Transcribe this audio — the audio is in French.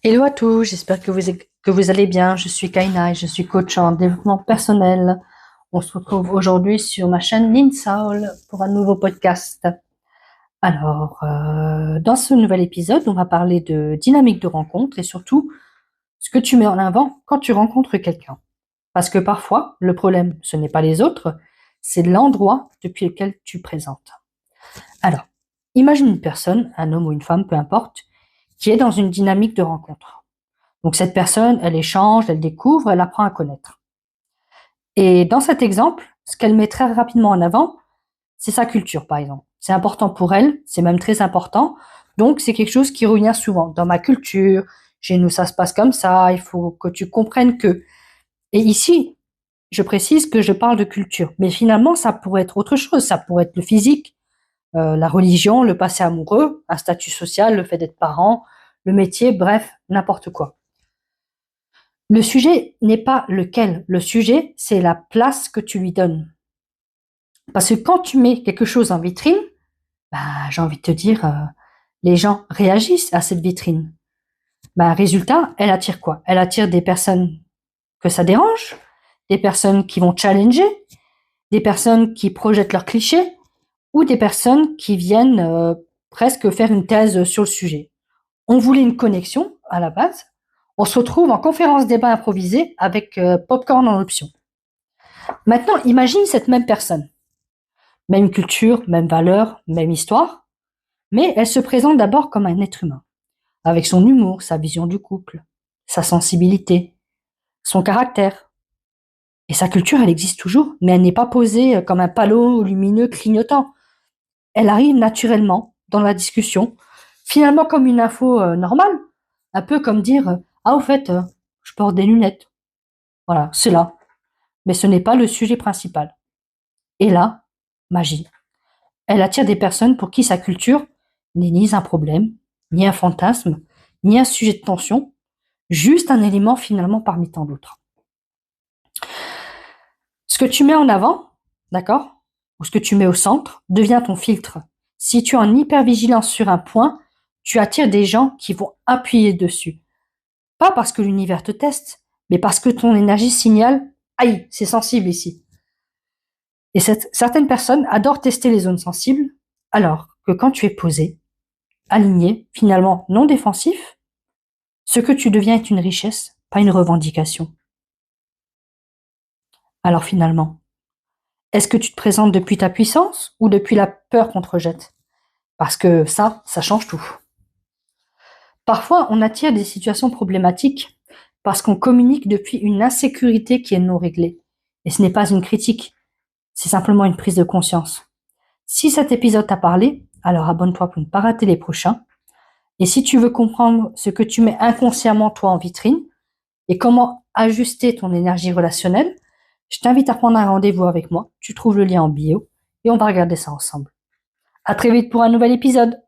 Hello à tous, j'espère que vous allez bien. Je suis Kaina et je suis coach en développement personnel. On se retrouve aujourd'hui sur ma chaîne Ninsoul pour un nouveau podcast. Alors, dans ce nouvel épisode, on va parler de dynamique de rencontre et surtout ce que tu mets en avant quand tu rencontres quelqu'un. Parce que parfois, le problème, ce n'est pas les autres, c'est l'endroit depuis lequel tu présentes. Alors, imagine une personne, un homme ou une femme, peu importe, qui est dans une dynamique de rencontre. Donc cette personne, elle échange, elle découvre, elle apprend à connaître. Et dans cet exemple, ce qu'elle met très rapidement en avant, c'est sa culture, par exemple. C'est important pour elle, c'est même très important. Donc c'est quelque chose qui revient souvent. Dans ma culture, chez nous, ça se passe comme ça, il faut que tu comprennes que. Et ici, je précise que je parle de culture. Mais finalement, ça pourrait être autre chose. Ça pourrait être le physique, la religion, le passé amoureux, un statut social, le fait d'être parent, le métier, bref, n'importe quoi. Le sujet n'est pas lequel. Le sujet, c'est la place que tu lui donnes. Parce que quand tu mets quelque chose en vitrine, bah, j'ai envie de te dire, les gens réagissent à cette vitrine. Bah, résultat, elle attire quoi? Elle attire des personnes que ça dérange, des personnes qui vont challenger, des personnes qui projettent leurs clichés, ou des personnes qui viennent presque faire une thèse sur le sujet. On voulait une connexion à la base. On se retrouve en conférence débat improvisée avec popcorn en option. Maintenant, imagine cette même personne. Même culture, même valeur, même histoire, mais elle se présente d'abord comme un être humain, avec son humour, sa vision du couple, sa sensibilité, son caractère. Et sa culture, elle existe toujours, mais elle n'est pas posée comme un panneau lumineux clignotant. Elle arrive naturellement dans la discussion, finalement comme une info normale, un peu comme dire ah au fait, je porte des lunettes. Voilà, c'est là. Mais ce n'est pas le sujet principal. Et là, magie. Elle attire des personnes pour qui sa culture n'est ni un problème, ni un fantasme, ni un sujet de tension, juste un élément finalement parmi tant d'autres. Ce que tu mets en avant, d'accord, ou ce que tu mets au centre, devient ton filtre. Si tu es en hypervigilance sur un point, tu attires des gens qui vont appuyer dessus. Pas parce que l'univers te teste, mais parce que ton énergie signale aïe, c'est sensible ici. Et certaines personnes adorent tester les zones sensibles, alors que quand tu es posé, aligné, finalement non défensif, ce que tu deviens est une richesse, pas une revendication. Alors finalement, est-ce que tu te présentes depuis ta puissance ou depuis la peur qu'on te rejette? Parce que ça change tout. Parfois, on attire des situations problématiques parce qu'on communique depuis une insécurité qui est non réglée. Et ce n'est pas une critique, c'est simplement une prise de conscience. Si cet épisode t'a parlé, alors abonne-toi pour ne pas rater les prochains. Et si tu veux comprendre ce que tu mets inconsciemment toi en vitrine et comment ajuster ton énergie relationnelle, je t'invite à prendre un rendez-vous avec moi. Tu trouves le lien en bio et on va regarder ça ensemble. À très vite pour un nouvel épisode.